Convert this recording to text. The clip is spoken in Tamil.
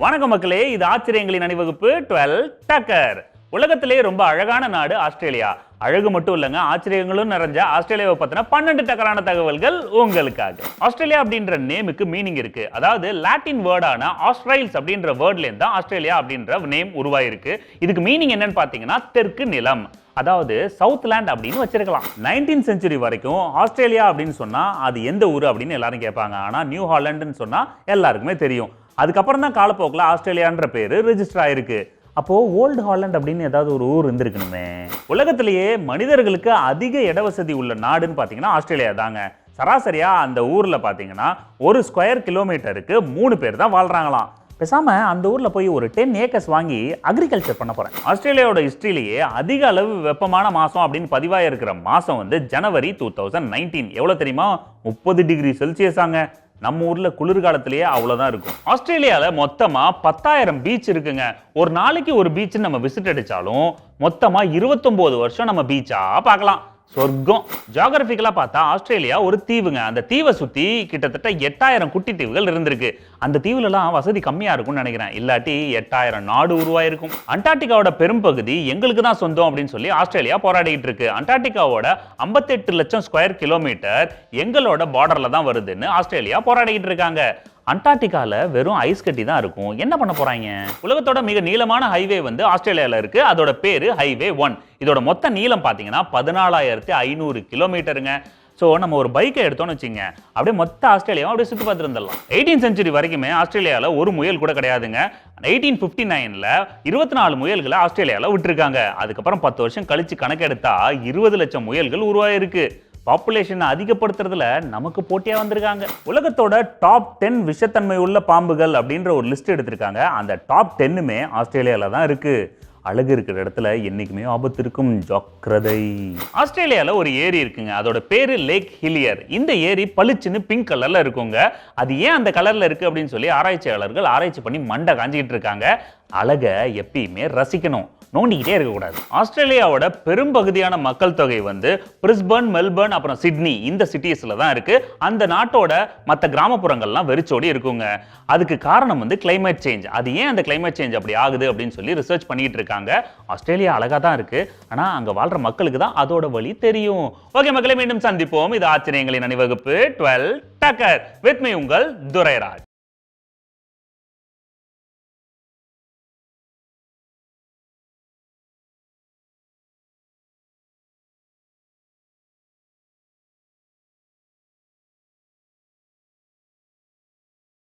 வணக்கம் மக்களே, இது ஆச்சரியங்களின் அணிவகுப்பு 12 டக்கர். உலகத்திலே ரொம்ப அழகான நாடு ஆஸ்திரேலியா. அழகு மட்டும் இல்லங்க, ஆச்சரியங்களும் நிறைஞ்ச ஆஸ்திரேலியாவை பத்தின 12 டக்கரான தகவல்கள் உங்களுக்காக. ஆஸ்திரேலியா அப்படின்ற நேமுக்கு மீனிங் இருக்கு. அதாவது லாட்டின் வேர்டான ஆஸ்ட்ரைல்ஸ் அப்படின்ற வேர்ட்ல இருந்து ஆஸ்திரேலியா அப்படின்ற நேம் உருவாயிருக்கு. இதுக்கு மீனிங் என்னன்னு பாத்தீங்கன்னா தெற்கு நிலம், அதாவது சவுத் லேண்ட் அப்படின்னு வச்சிருக்கலாம். 19th செஞ்சுரி வரைக்கும் ஆஸ்திரேலியா அப்படின்னு சொன்னா அது எந்த ஊர் அப்படின்னு எல்லாரும் கேட்பாங்க. ஆனா நியூ ஹாலண்ட்னு சொன்னா எல்லாருக்குமே தெரியும். அதுக்கப்புறம் தான் காலப்போக்கில் ஆஸ்திரேலியான்ற பேரு ரெஜிஸ்டர் ஆயிருக்கு. அப்போ ஓல்டு ஹாலண்ட் அப்படின்னு ஏதாவது ஒரு ஊர் இருந்திருக்கணுமே. உலகத்திலேயே மனிதர்களுக்கு அதிக இடவசதி உள்ள நாடுன்னு பாத்தீங்கன்னா ஆஸ்திரேலியா தாங்க. சராசரியா அந்த ஊர்ல பாத்தீங்கன்னா ஒரு ஸ்கொயர் கிலோமீட்டருக்கு 3 பேர் தான் வாழ்றாங்களாம். பேசாம அந்த ஊர்ல போய் ஒரு 10 ஏக்கர்ஸ் வாங்கி அக்ரிகல்ச்சர் பண்ண போறேன். ஆஸ்திரேலியாவோட ஹிஸ்டரியிலேயே அதிக அளவு வெப்பமான மாசம் அப்படின்னு பதிவாக இருக்கிற மாசம் வந்து ஜனவரி 2019. எவ்வளவு தெரியுமா? 30 டிகிரி செல்சியஸாங்க. நம்ம ஊர்ல குளிர்காலத்திலேயே அவ்வளவுதான் இருக்கும். ஆஸ்திரேலியால மொத்தமா 10,000 பீச் இருக்குங்க. ஒரு நாளைக்கு ஒரு பீச் நம்ம விசிட் அடிச்சாலும் மொத்தமா 29 வருஷம் நம்ம பீச்சா பார்க்கலாம். சொர்க்கம். ஜியோகிராபிக்கலா பார்த்தா ஆஸ்திரேலியா ஒரு தீவுங்க. அந்த தீவை சுத்தி கிட்டத்தட்ட 8,000 குட்டி தீவுகள் இருந்திருக்கு. அந்த தீவுல எல்லாம் வசதி கம்மியா இருக்கும்னு நினைக்கிறேன். இல்லாட்டி 8,000 நாடு உருவாயிருக்கும். அண்டார்டிகாவோட பெரும்பகுதி எங்களுக்கு தான் சொந்தம் அப்படின்னு சொல்லி ஆஸ்திரேலியா போராடிட்டு இருக்கு. அண்டார்டிகாவோட 58 லட்சம் ஸ்கொயர் கிலோமீட்டர் எங்களோட பார்டர்ல தான் வருதுன்னு ஆஸ்திரேலியா போராடிட்டு இருக்காங்க. அண்டார்டிகால வெறும் ஐஸ் கட்டி தான் இருக்கும். என்ன பண்ண போறாங்க? உலகத்தோட மிக நீளமான ஹைவே வந்து ஆஸ்திரேலியால இருக்கு. அதோட பேரு ஹைவே 1. இதோட மொத்த நீளம் பாத்தீங்கன்னா 14,500 கிலோமீட்டருங்க. சோ நம்ம ஒரு பைக்கை எடுத்தோம்னு வச்சுங்க, அப்படியே மொத்த ஆஸ்திரேலியாவை அப்படியே சுத்தி பார்த்துட்டு வந்துடலாம். 18th செஞ்சுரி வரைக்குமே ஆஸ்திரேலியால ஒரு முயல் கூட கிடையாதுங்க. 1859ல 24 முயல்களை ஆஸ்திரேலியால விட்டுருக்காங்க. அதுக்கப்புறம் 10 வருஷம் கழிச்சு கணக்கெடுத்தா 20 லட்சம் முயல்கள் உருவாயிருக்கு. பாப்புலேஷன் அதிகப்படுத்துறதுல நமக்கு போட்டியா வந்திருக்காங்க. உலகத்தோட டாப் 10 விஷத்தன்மை உள்ள பாம்புகள் அப்படின்ற ஒரு லிஸ்ட் எடுத்திருக்காங்க. அந்த டாப் 10மே ஆஸ்திரேலியால தான் இருக்கு. அழகு இருக்கிற இடத்துல என்னைக்குமே ஆபத்து இருக்கும், ஜாக்கிரதை. ஆஸ்திரேலியால ஒரு ஏரி இருக்குங்க. அதோட பேரு லேக் ஹிலியர். இந்த ஏரி பளிச்சுன்னு பிங்க் கலர்ல இருக்குங்க. அது ஏன் அந்த கலர்ல இருக்கு அப்படின்னு சொல்லி ஆராய்ச்சியாளர்கள் ஆராய்ச்சி பண்ணி மண்டை காஞ்சிக்கிட்டு இருக்காங்க. அழகை எப்பயுமே ரசிக்கணும், நோண்டிக்கிட்டே இருக்கக்கூடாது. ஆஸ்திரேலியாவோட பெரும்பகுதியான மக்கள் தொகை வந்து பிரிஸ்பர்ன், மெல்பர்ன், அப்புறம் சிட்னி இந்த சிட்டிஸ்ல தான் இருக்கு. அந்த நாட்டோட மற்ற கிராமப்புறங்கள்லாம் வெறிச்சோடி இருக்குங்க. அதுக்கு காரணம் வந்து கிளைமேட் சேஞ்ச். அது ஏன் அந்த கிளைமேட் சேஞ்ச் அப்படி ஆகுது அப்படின்னு சொல்லி ரிசர்ச் பண்ணிட்டு இருக்காங்க. ஆஸ்திரேலியா அழகா தான் இருக்கு, ஆனா அங்க வாழ்ற மக்களுக்கு தான் அதோட வழி தெரியும். ஓகே மக்களை, மீண்டும் சந்திப்போம். இது ஆச்சரியங்களின் அணிவகுப்பு 12 டக்கர். வித் மீ உங்கள் துரைராஜ்.